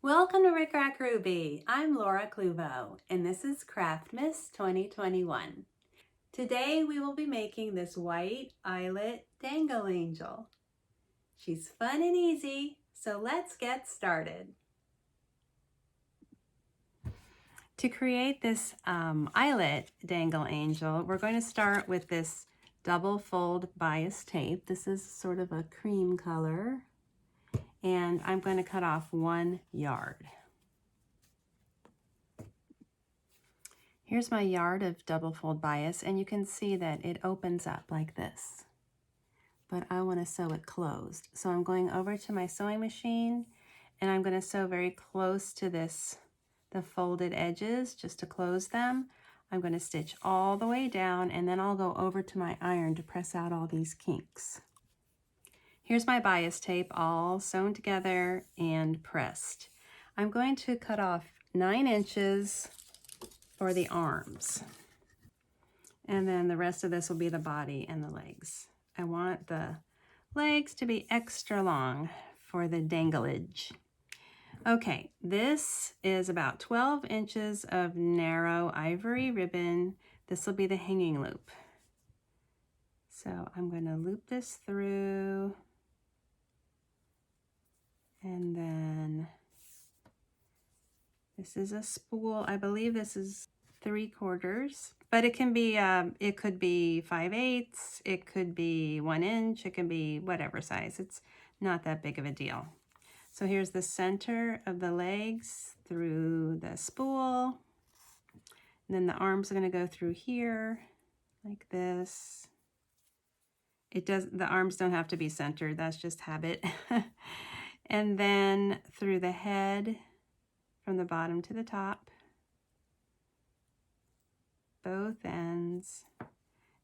Welcome to Rick Rack Ruby. I'm Laura Cluvo, and this is Craftmas 2021. Today we will be making this white eyelet dangle angel. She's fun and easy, so let's get started. To create this eyelet dangle angel, we're going to start with this double fold bias tape. This is sort of a cream color, and I'm going to cut off 1 yard. Here's my yard of double fold bias, and you can see that it opens up like this. But I want to sew it closed. So I'm going over to my sewing machine, and I'm going to sew very close to the folded edges just to close them. I'm going to stitch all the way down, and then I'll go over to my iron to press out all these kinks. Here's my bias tape all sewn together and pressed. I'm going to cut off 9 inches for the arms. And then the rest of this will be the body and the legs. I want the legs to be extra long for the danglage. Okay, this is about 12 inches of narrow ivory ribbon. This will be the hanging loop. So I'm going to loop this through, and then this is a spool. I believe this is 3/4, but it can be, it could be 5/8, it could be 1 inch, it can be whatever size. It's not that big of a deal. So here's the center of the legs through the spool. And then the arms are going to go through here like this. The arms don't have to be centered, that's just habit. And then through the head from the bottom to the top, both ends,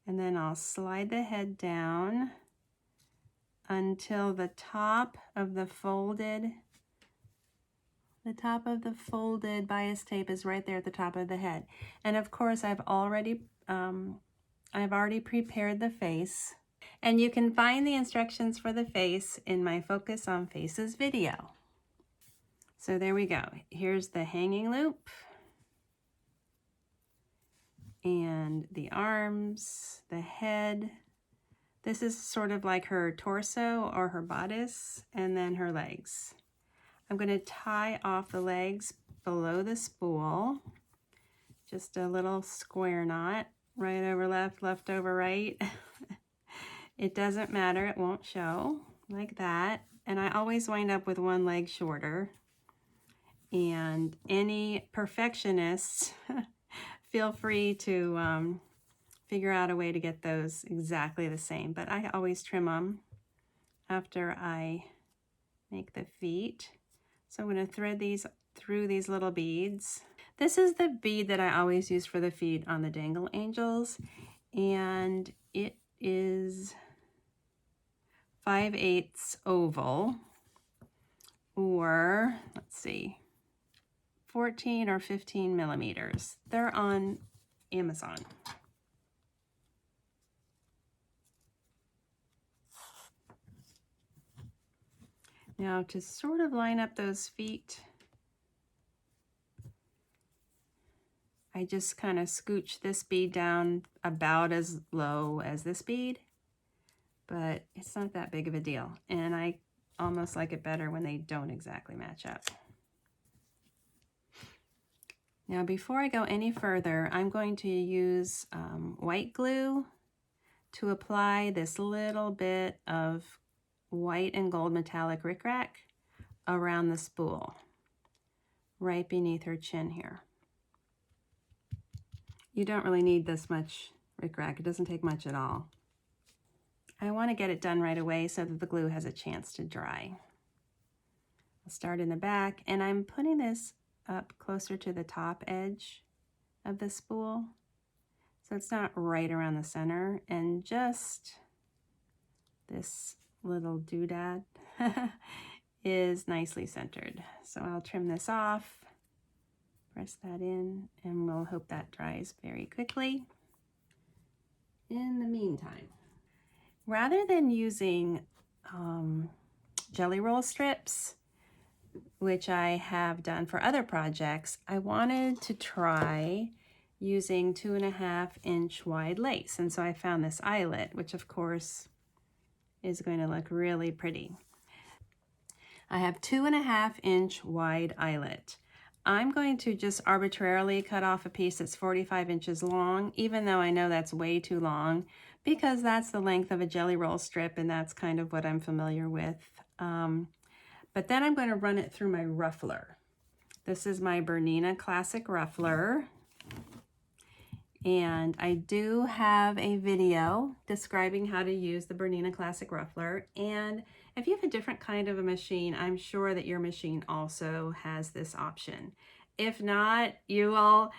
and then I'll slide the head down until the top of the folded bias tape is right there at the top of the head. And of course I've already prepared the face, and you can find the instructions for the face in my Focus on Faces video. So there we go. Here's the hanging loop, and the arms, the head. This is sort of like her torso or her bodice, and then her legs. I'm going to tie off the legs below the spool, just a little square knot, right over left, left over right. It doesn't matter, it won't show, like that. And I always wind up with 1 leg shorter. And any perfectionists, feel free to figure out a way to get those exactly the same. But I always trim them after I make the feet. So I'm going to thread these through these little beads. This is the bead that I always use for the feet on the dangle angels, and it is 5/8 oval, or let's see, 14 or 15 millimeters. They're on Amazon. Now to sort of line up those feet, I just kind of scooch this bead down about as low as this bead, but it's not that big of a deal. And I almost like it better when they don't exactly match up. Now before I go any further, I'm going to use white glue to apply this little bit of white and gold metallic rickrack around the spool, right beneath her chin here. You don't really need this much rickrack, it doesn't take much at all. I want to get it done right away so that the glue has a chance to dry. I'll start in the back, and I'm putting this up closer to the top edge of the spool, so it's not right around the center, and just this little doodad is nicely centered. So I'll trim this off, press that in, and we'll hope that dries very quickly. In the meantime, rather than using jelly roll strips, which I have done for other projects, I wanted to try using 2.5-inch wide lace. And so I found this eyelet, which of course is going to look really pretty. I have 2.5-inch wide eyelet. I'm going to just arbitrarily cut off a piece that's 45 inches long, even though I know that's way too long, because that's the length of a jelly roll strip, and that's kind of what I'm familiar with. But then I'm going to run it through my ruffler. This is my Bernina Classic Ruffler. And I do have a video describing how to use the Bernina Classic Ruffler. And if you have a different kind of a machine, I'm sure that your machine also has this option. If not, you will,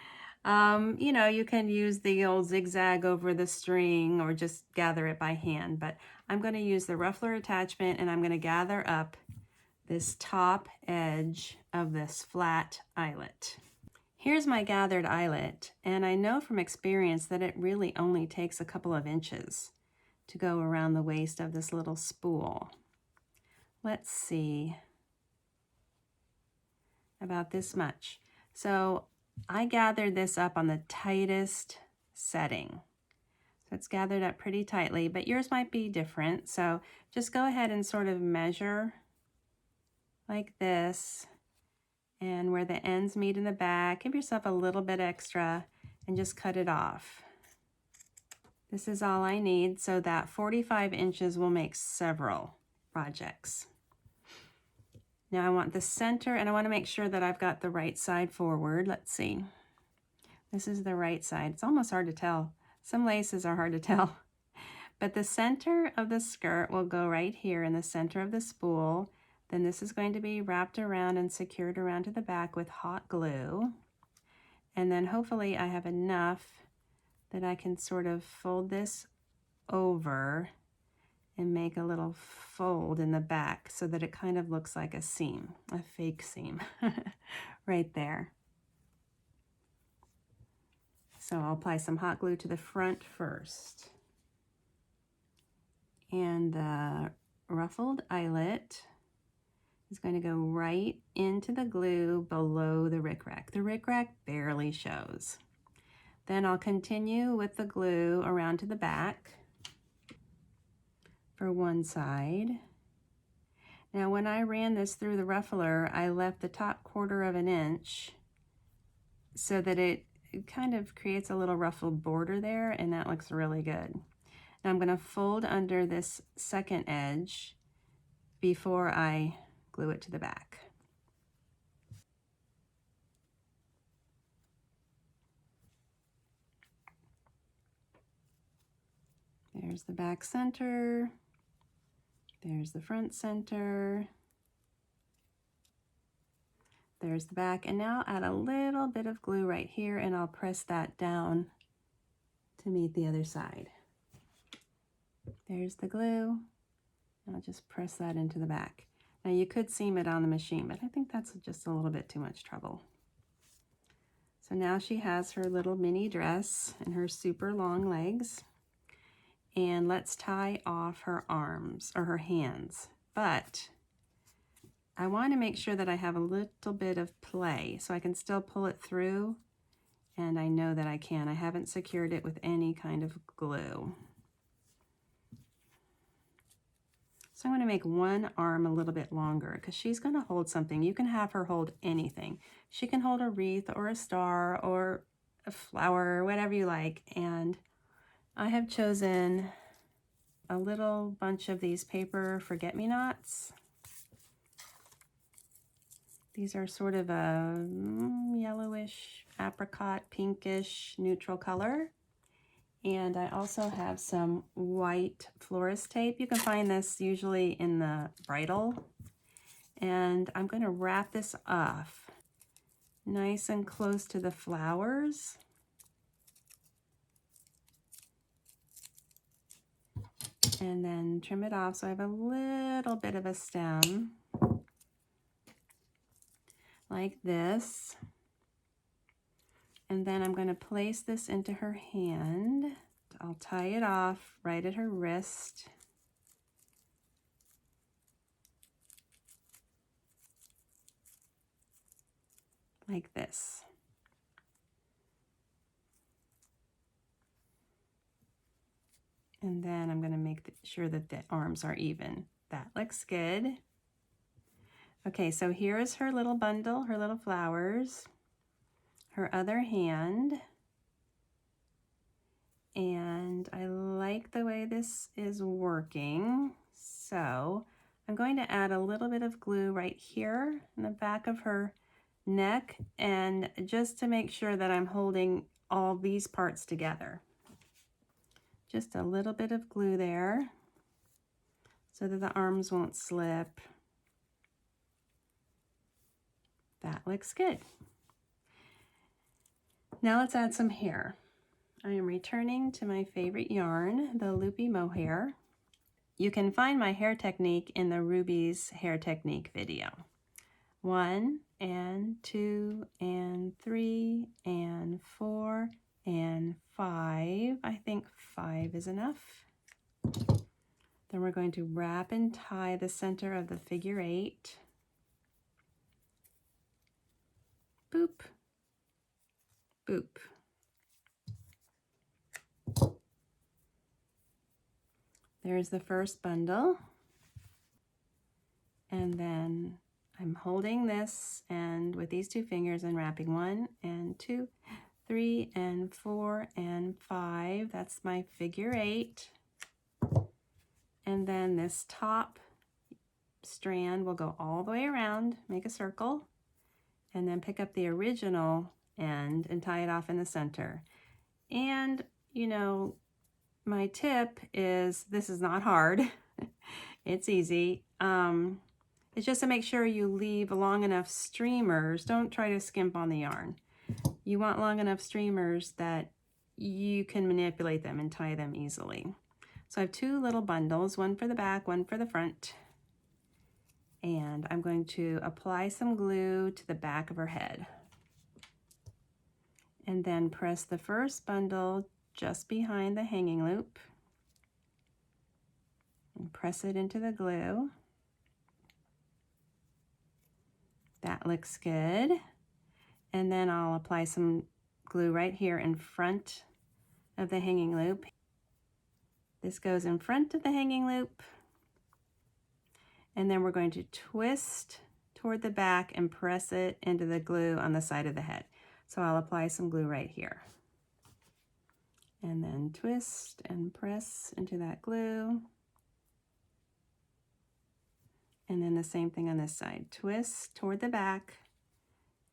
you know, you can use the old zigzag over the string or just gather it by hand. But I'm going to use the Ruffler attachment, and I'm going to gather up this top edge of this flat eyelet. Here's my gathered eyelet, and I know from experience that it really only takes a couple of inches to go around the waist of this little spool. Let's see, about this much. So I gathered this up on the tightest setting. So it's gathered up pretty tightly, but yours might be different. So just go ahead and sort of measure like this. And where the ends meet in the back, give yourself a little bit extra and just cut it off. This is all I need, so that 45 inches will make several projects. Now I want the center, and I want to make sure that I've got the right side forward. Let's see. This is the right side. It's almost hard to tell. Some laces are hard to tell. But the center of the skirt will go right here in the center of the spool. Then this is going to be wrapped around and secured around to the back with hot glue. And then hopefully I have enough that I can sort of fold this over and make a little fold in the back so that it kind of looks like a seam, a fake seam right there. So I'll apply some hot glue to the front first. And the ruffled eyelet is going to go right into the glue below the rickrack. The rickrack barely shows. Then I'll continue with the glue around to the back for one side. Now when I ran this through the ruffler, I left the top 1/4 inch so that it kind of creates a little ruffled border there, and that looks really good. Now I'm going to fold under this second edge before I glue it to the back. There's the back center. There's the front center. There's the back. And now add a little bit of glue right here, and I'll press that down to meet the other side. There's the glue. I'll just press that into the back. Now you could seam it on the machine, but I think that's just a little bit too much trouble. So now she has her little mini dress and her super long legs. And let's tie off her arms or her hands. But I want to make sure that I have a little bit of play so I can still pull it through, and I know that I can. I haven't secured it with any kind of glue. So I'm going to make one arm a little bit longer because she's going to hold something. You can have her hold anything. She can hold a wreath or a star or a flower, whatever you like. And I have chosen a little bunch of these paper forget-me-nots. These are sort of a yellowish, apricot, pinkish, neutral color. And I also have some white florist tape. You can find this usually in the bridal. And I'm going to wrap this off nice and close to the flowers. And then trim it off so I have a little bit of a stem like this. And then I'm going to place this into her hand. I'll tie it off right at her wrist. like this. And then I'm going to make sure that the arms are even. That looks good. Okay, so here is her little bundle, her little flowers, her other hand. And I like the way this is working. So I'm going to add a little bit of glue right here in the back of her neck, and just to make sure that I'm holding all these parts together. Just a little bit of glue there so that the arms won't slip. That looks good. Now let's add some hair. I am returning to my favorite yarn, the loopy mohair. You can find my hair technique in the Ruby's hair technique video. 1 and 2 and 3 and 4 and 5. I think 5 is enough. Then we're going to wrap and tie the center of the figure 8. Boop, boop. There's the first bundle. And then I'm holding this and with these 2 fingers and wrapping 1 and 2, 3 and 4 and 5. That's my figure 8. And then this top strand will go all the way around, make a circle, and then pick up the original end and tie it off in the center. And, you know, my tip is, this is not hard. It's easy. It's just to make sure you leave long enough streamers. Don't try to skimp on the yarn. You want long enough streamers that you can manipulate them and tie them easily. So I have 2 little bundles, one for the back, one for the front. And I'm going to apply some glue to the back of her head. And then press the first bundle just behind the hanging loop. And press it into the glue. That looks good. And then I'll apply some glue right here in front of the hanging loop. This goes in front of the hanging loop. And then we're going to twist toward the back and press it into the glue on the side of the head. So I'll apply some glue right here. And then twist and press into that glue. And then the same thing on this side. Twist toward the back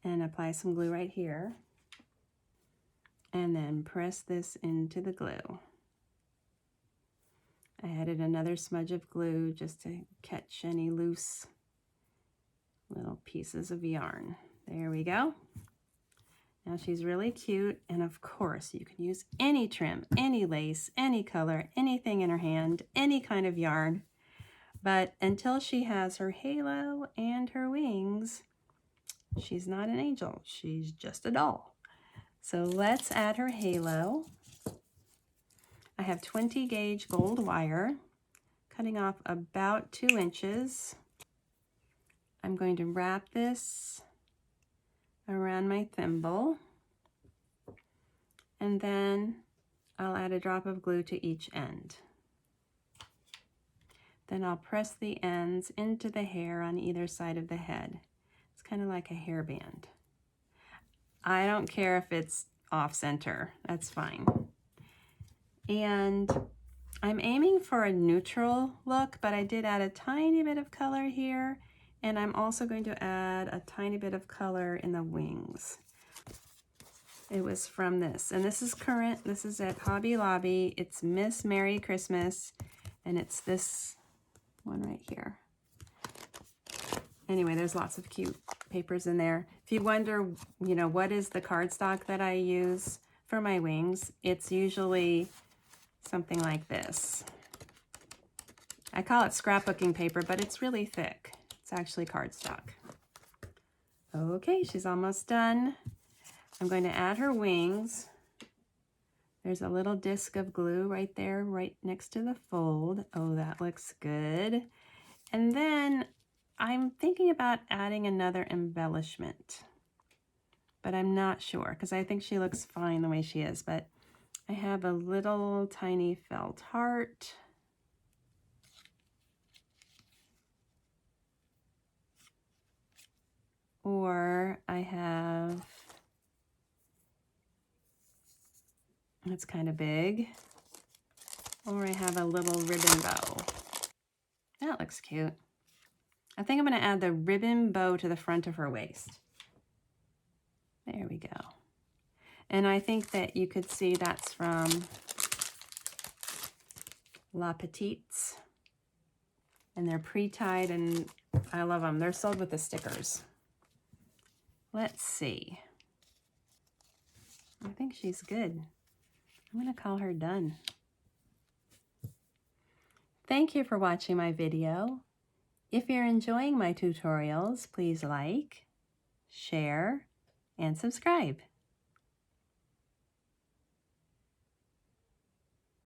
and apply some glue right here. And then press this into the glue. I added another smudge of glue just to catch any loose little pieces of yarn. There we go. Now she's really cute, and of course you can use any trim, any lace, any color, anything in her hand, any kind of yarn. But until she has her halo and her wings, she's not an angel, she's just a doll. So let's add her halo. I have 20 gauge gold wire, cutting off about 2 inches. I'm going to wrap this around my thimble, and then I'll add a drop of glue to each end. Then I'll press the ends into the hair on either side of the head. It's kind of like a hairband. I don't care if it's off center, that's fine. And I'm aiming for a neutral look, but I did add a tiny bit of color here, and I'm also going to add a tiny bit of color in the wings. It was from this, and this is current. This is at Hobby Lobby. It's Miss Merry Christmas, and it's this one right here. Anyway, there's lots of cute papers in there. If you wonder, you know, what is the cardstock that I use for my wings, it's usually something like this. I call it scrapbooking paper, but it's really thick. It's actually cardstock. Okay, she's almost done. I'm going to add her wings. There's a little disc of glue right there, right next to the fold. Oh, that looks good. And then I'm thinking about adding another embellishment. but I'm not sure because I think she looks fine the way she is. But I have a little tiny felt heart. Or I have, it's kind of big. Or I have a little ribbon bow. That looks cute. I think I'm going to add the ribbon bow to the front of her waist. There we go. And I think that you could see that's from La Petite's. And they're pre-tied and I love them. They're sold with the stickers. Let's see. I think she's good. I'm going to call her done. Thank you for watching my video. If you're enjoying my tutorials, please like, share, and subscribe.